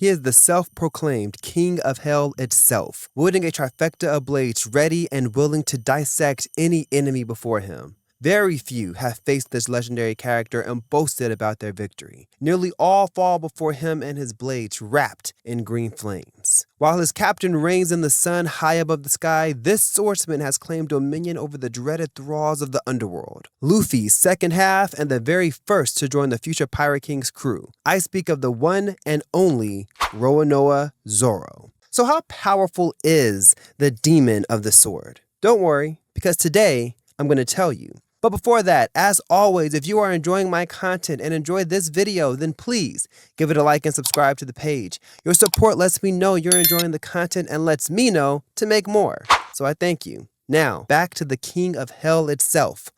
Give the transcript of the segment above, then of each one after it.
He is the self-proclaimed king of hell itself, wielding a trifecta of blades ready and willing to dissect any enemy before him. Very few have faced this legendary character and boasted about their victory. Nearly all fall before him and his blades wrapped in green flames. While his captain reigns in the sun high above the sky, this swordsman has claimed dominion over the dreaded thralls of the underworld. Luffy's second half and the very first to join the future Pirate King's crew. I speak of the one and only Roronoa Zoro. So how powerful is the demon of the sword? Don't worry, because today I'm going to tell you. But before that, as always, if you are enjoying my content and enjoy this video, then please give it a like and subscribe to the page. Your support lets me know you're enjoying the content and lets me know to make more. So I thank you. Now, back to the king of hell itself,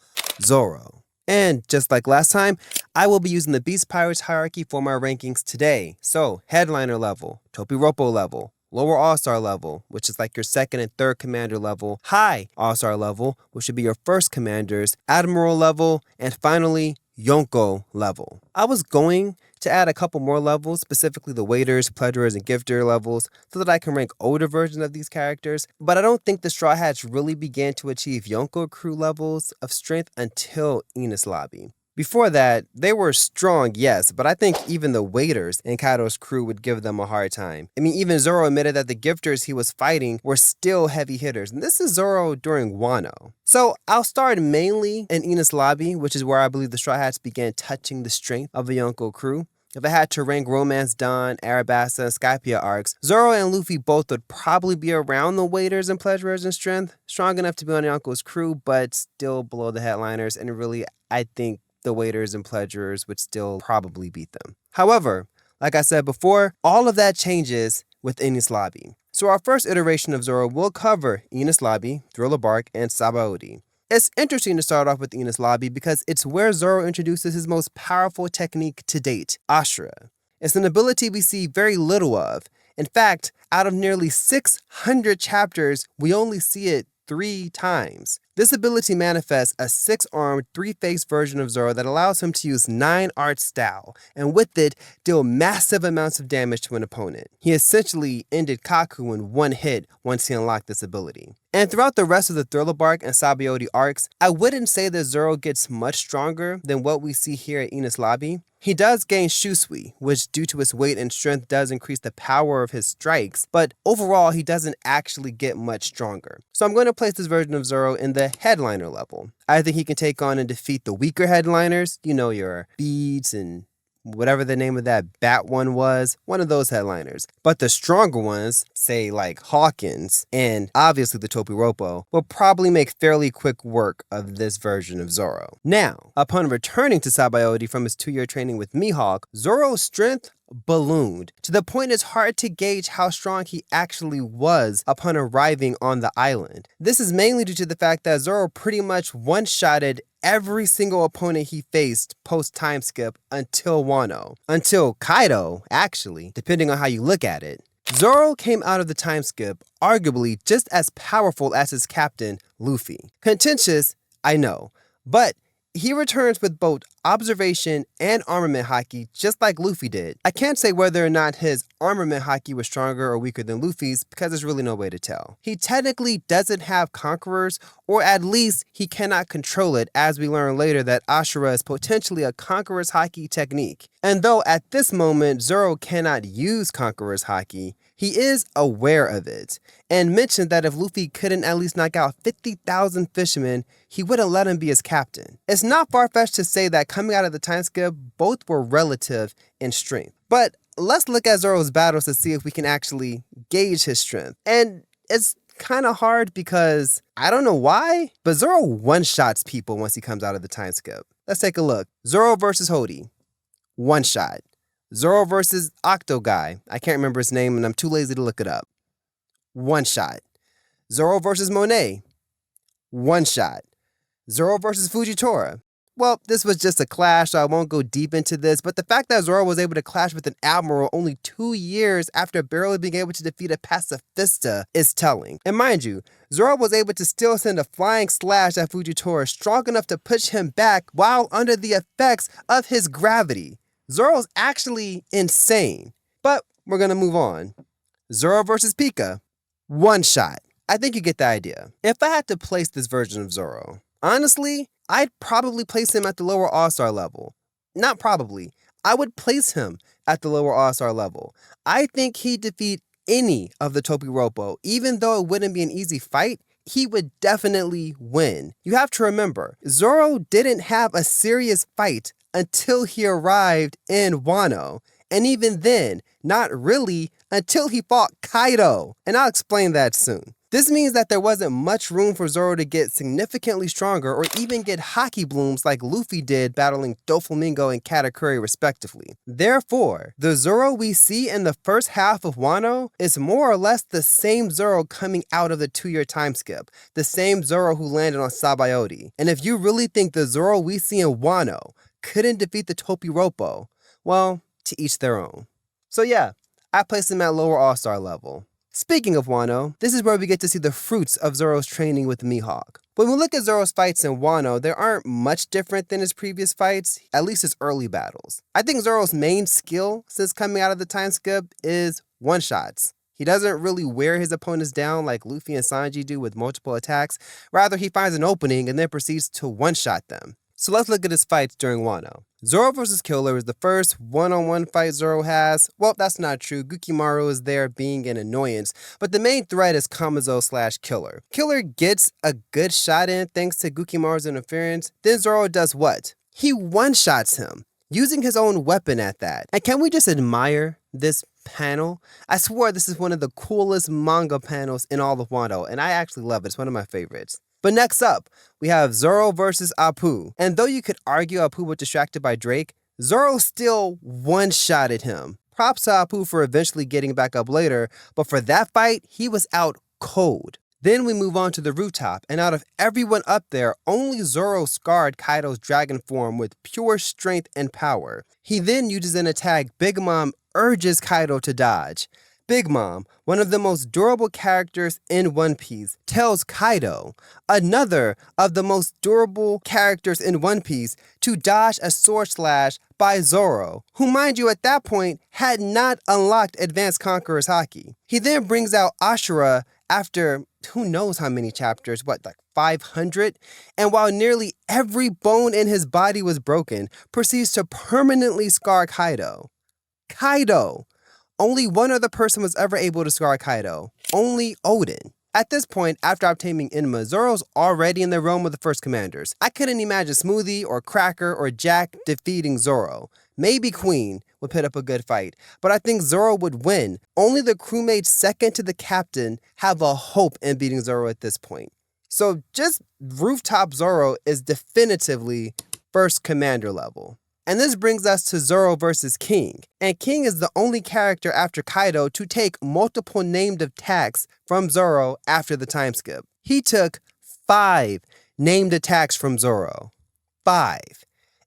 Zoro. And just like last time, I will be using the Beast Pirates hierarchy for my rankings today. So, headliner level, Topiropo level, lower all-star level, which is like your second and third commander level, high all-star level, which would be your first commanders, admiral level, and finally, Yonko level. I was going to add a couple more levels, specifically the waiters, pledgerers, and gifter levels, so that I can rank older versions of these characters, but I don't think the Straw Hats really began to achieve Yonko crew levels of strength until Enies Lobby. Before that, they were strong, yes, but I think even the waiters in Kaido's crew would give them a hard time. I mean, even Zoro admitted that the gifters he was fighting were still heavy hitters, and this is Zoro during Wano. So I'll start mainly in Enies Lobby, which is where I believe the Straw Hats began touching the strength of a Yonko crew. If I had to rank Romance Dawn, Arabasta, and Skypiea arcs, Zoro and Luffy both would probably be around the waiters and pledgerers in strength, strong enough to be on Yonko's crew, but still below the headliners, and really, I think the waiters and pledgerers would still probably beat them. However, like I said before, all of that changes with Enies Lobby. So our first iteration of Zoro will cover Enies Lobby, Thriller Bark, and Sabaody. It's interesting to start off with Enies Lobby because it's where Zoro introduces his most powerful technique to date, Ashura. It's an ability we see very little of. In fact, out of nearly 600 chapters, we only see it 3 times. This ability manifests a 6-armed, 3-faced version of Zoro that allows him to use 9 art style, and with it, deal massive amounts of damage to an opponent. He essentially ended Kaku in one hit once he unlocked this ability. And throughout the rest of the Thriller Bark and Sabaody arcs, I wouldn't say that Zoro gets much stronger than what we see here at Enies Lobby. He does gain Shusui, which due to his weight and strength does increase the power of his strikes, but overall he doesn't actually get much stronger. So I'm going to place this version of Zoro in the headliner level. I think he can take on and defeat the weaker headliners, you know, your Beads and whatever the name of that bat one was, one of those headliners. But the stronger ones, say like Hawkins and obviously the Topiropo, will probably make fairly quick work of this version of Zoro. Now, upon returning to Sabaody from his 2-year training with Mihawk, Zoro's strength ballooned to the point it's hard to gauge how strong he actually was upon arriving on the island. This is mainly due to the fact that Zoro pretty much one-shotted every single opponent he faced post-time skip until Wano. Until Kaido, actually, depending on how you look at it. Zoro came out of the time skip arguably just as powerful as his captain, Luffy. Contentious, I know, but he returns with both observation and armament haki just like Luffy did. I can't say whether or not his armament haki was stronger or weaker than Luffy's because there's really no way to tell. He technically doesn't have conquerors, or at least he cannot control it, as we learn later that Ashura is potentially a conqueror's haki technique. And though at this moment Zoro cannot use conqueror's haki, he is aware of it, and mentioned that if Luffy couldn't at least knock out 50,000 fishermen, he wouldn't let him be his captain. It's not far-fetched to say that coming out of the time skip, both were relative in strength. But let's look at Zoro's battles to see if we can actually gauge his strength. And it's kind of hard because I don't know why, but Zoro one-shots people once he comes out of the time skip. Let's take a look. Zoro versus Hody. One shot. Zoro versus Octo Guy. I can't remember his name and I'm too lazy to look it up. One shot. Zoro versus Monet. One shot. Zoro versus Fujitora. Well, this was just a clash, so I won't go deep into this, but the fact that Zoro was able to clash with an admiral only 2 years after barely being able to defeat a pacifista is telling. And mind you, Zoro was able to still send a flying slash at Fujitora strong enough to push him back while under the effects of his gravity. Zoro's actually insane. But we're gonna move on. Zoro versus Pika. One shot. I think you get the idea. If I had to place this version of Zoro, honestly, I'd probably place him at the lower All-Star level. Not probably. I would place him at the lower All-Star level. I think he'd defeat any of the Topiropo. Even though it wouldn't be an easy fight, he would definitely win. You have to remember, Zoro didn't have a serious fight until he arrived in Wano. And even then, not really until he fought Kaido. And I'll explain that soon. This means that there wasn't much room for Zoro to get significantly stronger or even get hockey blooms like Luffy did battling Doflamingo and Katakuri respectively. Therefore, the Zoro we see in the first half of Wano is more or less the same Zoro coming out of the 2-year time skip, the same Zoro who landed on Sabayori. And if you really think the Zoro we see in Wano couldn't defeat the Topiropo, well, to each their own. So yeah, I placed him at lower All-Star level. Speaking of Wano, this is where we get to see the fruits of Zoro's training with Mihawk. When we look at Zoro's fights in Wano, they aren't much different than his previous fights, at least his early battles. I think Zoro's main skill since coming out of the time skip is one-shots. He doesn't really wear his opponents down like Luffy and Sanji do with multiple attacks. Rather, he finds an opening and then proceeds to one-shot them. So let's look at his fights during Wano. Zoro vs. Killer is the first one-on-one fight Zoro has. Well, that's not true. Gukimaru is there being an annoyance, but the main threat is Kamazo/Killer. Killer gets a good shot in thanks to Gukimaru's interference. Then Zoro does what? He one-shots him, using his own weapon at that. And can we just admire this panel? I swear this is one of the coolest manga panels in all of Wano, and I actually love it. It's one of my favorites. But next up, we have Zoro versus Appu. And though you could argue Appu was distracted by Drake, Zoro still one-shotted him. Props to Appu for eventually getting back up later, but for that fight, he was out cold. Then we move on to the rooftop, and out of everyone up there, only Zoro scarred Kaido's dragon form with pure strength and power. He then uses an attack Big Mom urges Kaido to dodge. Big Mom, one of the most durable characters in One Piece, tells Kaido, another of the most durable characters in One Piece, to dodge a sword slash by Zoro, who, mind you, at that point had not unlocked Advanced Conqueror's Haki. He then brings out Ashura after who knows how many chapters, like 500? And while nearly every bone in his body was broken, proceeds to permanently scar Kaido. Kaido! Only one other person was ever able to scar Kaido. Only Odin. At this point, after obtaining Enma, Zoro's already in the realm of the First Commanders. I couldn't imagine Smoothie or Cracker or Jack defeating Zoro. Maybe Queen would put up a good fight, but I think Zoro would win. Only the crewmates second to the captain have a hope in beating Zoro at this point. So just Rooftop Zoro is definitively First Commander level. And this brings us to Zoro versus King. And King is the only character after Kaido to take multiple named attacks from Zoro after the time skip. He took 5 named attacks from Zoro. 5.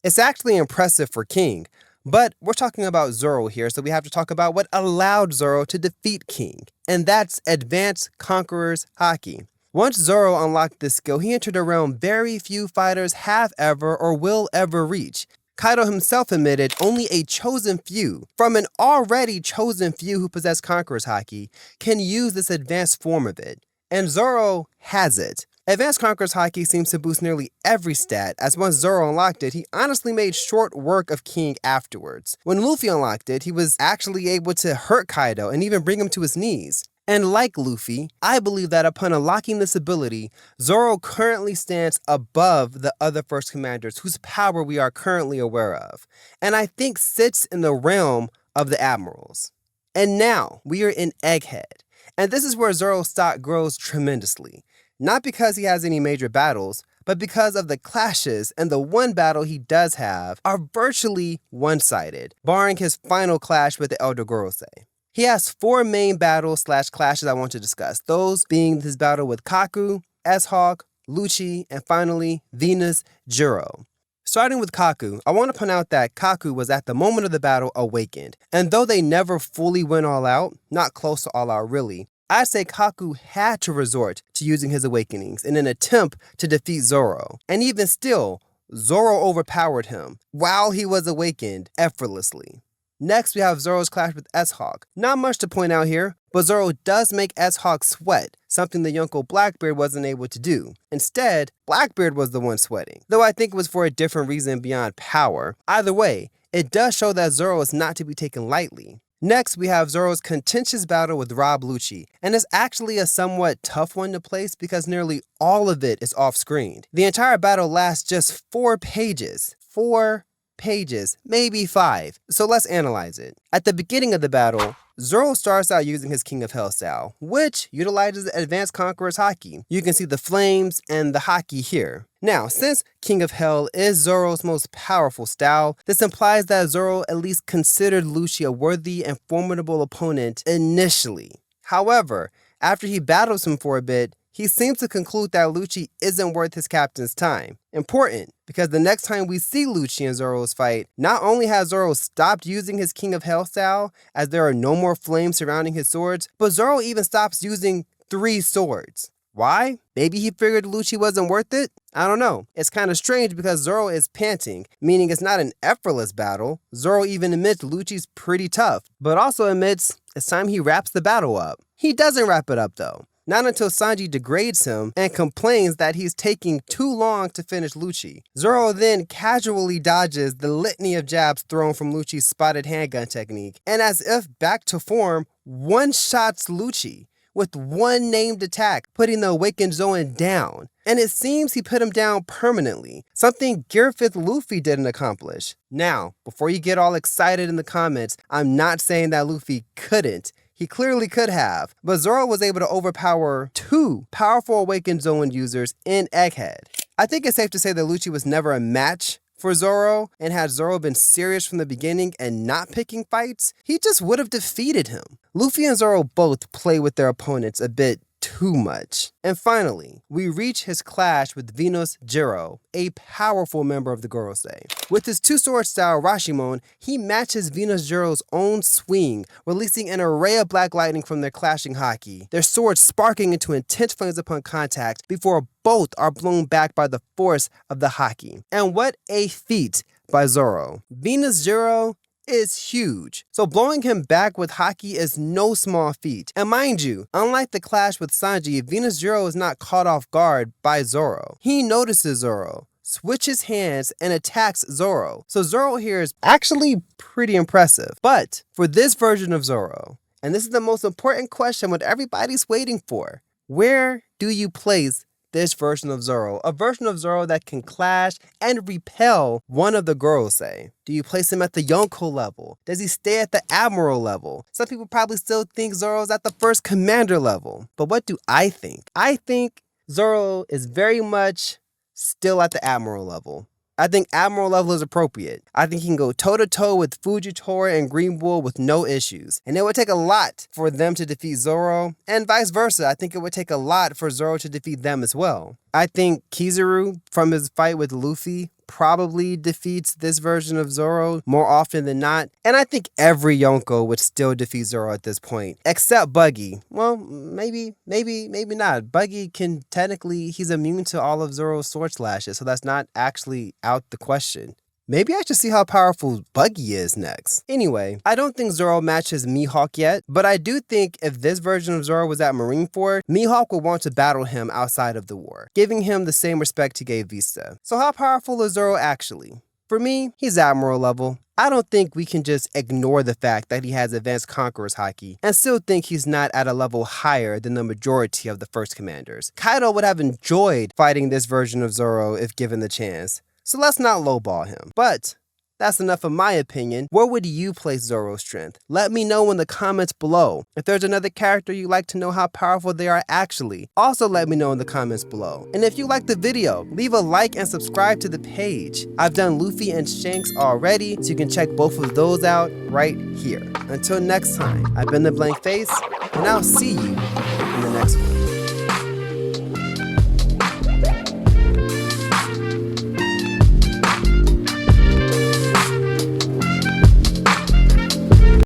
It's actually impressive for King, but we're talking about Zoro here, so we have to talk about what allowed Zoro to defeat King. And that's Advanced Conqueror's Haki. Once Zoro unlocked this skill, he entered a realm very few fighters have ever or will ever reach. Kaido himself admitted only a chosen few, from an already chosen few who possess Conqueror's Haki, can use this advanced form of it. And Zoro has it. Advanced Conqueror's Haki seems to boost nearly every stat, as once Zoro unlocked it, he honestly made short work of King afterwards. When Luffy unlocked it, he was actually able to hurt Kaido and even bring him to his knees. And like Luffy, I believe that upon unlocking this ability, Zoro currently stands above the other First Commanders whose power we are currently aware of, and I think sits in the realm of the Admirals. And now, we are in Egghead, and this is where Zoro's stock grows tremendously. Not because he has any major battles, but because of the clashes, and the one battle he does have are virtually one-sided, barring his final clash with the Elder Gorosei. He has 4 main battles/clashes I want to discuss, those being his battle with Kaku, S-Hawk, Lucci, and finally, Venus Juro. Starting with Kaku, I want to point out that Kaku was at the moment of the battle awakened, and though they never fully went all out, not close to all out really, I'd say Kaku had to resort to using his awakenings in an attempt to defeat Zoro, and even still, Zoro overpowered him while he was awakened effortlessly. Next, we have Zoro's clash with S-Hawk. Not much to point out here, but Zoro does make S-Hawk sweat, something the Yonko Blackbeard wasn't able to do. Instead, Blackbeard was the one sweating, though I think it was for a different reason beyond power. Either way, it does show that Zoro is not to be taken lightly. Next, we have Zoro's contentious battle with Rob Lucci, and it's actually a somewhat tough one to place because nearly all of it is off-screen. The entire battle lasts just 4 pages. 4 pages, maybe 5. So let's analyze it. At the beginning of the battle, Zoro starts out using his King of Hell style, which utilizes Advanced Conqueror's Haki. You can see the flames and the Haki here. Now, since King of Hell is Zoro's most powerful style, this implies that Zoro at least considered Lucci a worthy and formidable opponent initially. However, after he battles him for a bit, he seems to conclude that Lucci isn't worth his captain's time. Important, because the next time we see Lucci and Zoro's fight, not only has Zoro stopped using his King of Hell style, as there are no more flames surrounding his swords, but Zoro even stops using 3 swords. Why? Maybe he figured Lucci wasn't worth it? I don't know. It's kind of strange because Zoro is panting, meaning it's not an effortless battle. Zoro even admits Lucci's pretty tough, but also admits it's time he wraps the battle up. He doesn't wrap it up though. Not until Sanji degrades him and complains that he's taking too long to finish Lucci. Zoro then casually dodges the litany of jabs thrown from Lucci's spotted handgun technique, and as if back to form, one-shots Lucci with one named attack, putting the awakened Zoan down. And it seems he put him down permanently, something Gear 5th Luffy didn't accomplish. Now, before you get all excited in the comments, I'm not saying that Luffy couldn't. He clearly could have, but Zoro was able to overpower 2 powerful Awakened Zoan users in Egghead. I think it's safe to say that Lucci was never a match for Zoro, and had Zoro been serious from the beginning and not picking fights, he just would have defeated him. Luffy and Zoro both play with their opponents a bit too much. And finally, we reach his clash with Venus Jiro, a powerful member of the Gorosei. With his 2-sword style Rashomon, he matches Venus Jiro's own swing, releasing an array of black lightning from their clashing haki, their swords sparking into intense flames upon contact before both are blown back by the force of the haki. And what a feat by Zoro. Venus Jiro is huge, so blowing him back with haki is no small feat. And mind you, unlike the clash with Sanji, Venus Jiro is not caught off guard by Zoro. He notices Zoro, switches hands, and attacks Zoro. So Zoro here is actually pretty impressive. But for this version of Zoro, and this is the most important question what everybody's waiting for, where do you place this version of Zoro? A version of Zoro that can clash and repel one of the Gorosei. Do you place him at the Yonko level? Does he stay at the Admiral level? Some people probably still think Zoro's at the first Commander level. But what do I think? I think Zoro is very much still at the Admiral level. I think Admiral level is appropriate. I think he can go toe-to-toe with Fujitora and Green Bull with no issues. And it would take a lot for them to defeat Zoro, and vice versa. I think it would take a lot for Zoro to defeat them as well. I think Kizaru, from his fight with Luffy, probably defeats this version of Zoro more often than not. And I think every Yonko would still defeat Zoro at this point, except Buggy. Well, maybe not. Buggy can technically, he's immune to all of Zoro's sword slashes, so that's not actually out the question. Maybe I should see how powerful Buggy is next. Anyway, I don't think Zoro matches Mihawk yet, but I do think if this version of Zoro was at Marineford, Mihawk would want to battle him outside of the war, giving him the same respect he gave Vista. So how powerful is Zoro actually? For me, he's Admiral level. I don't think we can just ignore the fact that he has Advanced Conqueror's Haki and still think he's not at a level higher than the majority of the first commanders. Kaido would have enjoyed fighting this version of Zoro if given the chance. So let's not lowball him. But that's enough of my opinion. Where would you place Zoro's strength? Let me know in the comments below. If there's another character you'd like to know how powerful they are actually, also let me know in the comments below. And if you liked the video, leave a like and subscribe to the page. I've done Luffy and Shanks already, so you can check both of those out right here. Until next time, I've been The Blank Face, and I'll see you in the next one.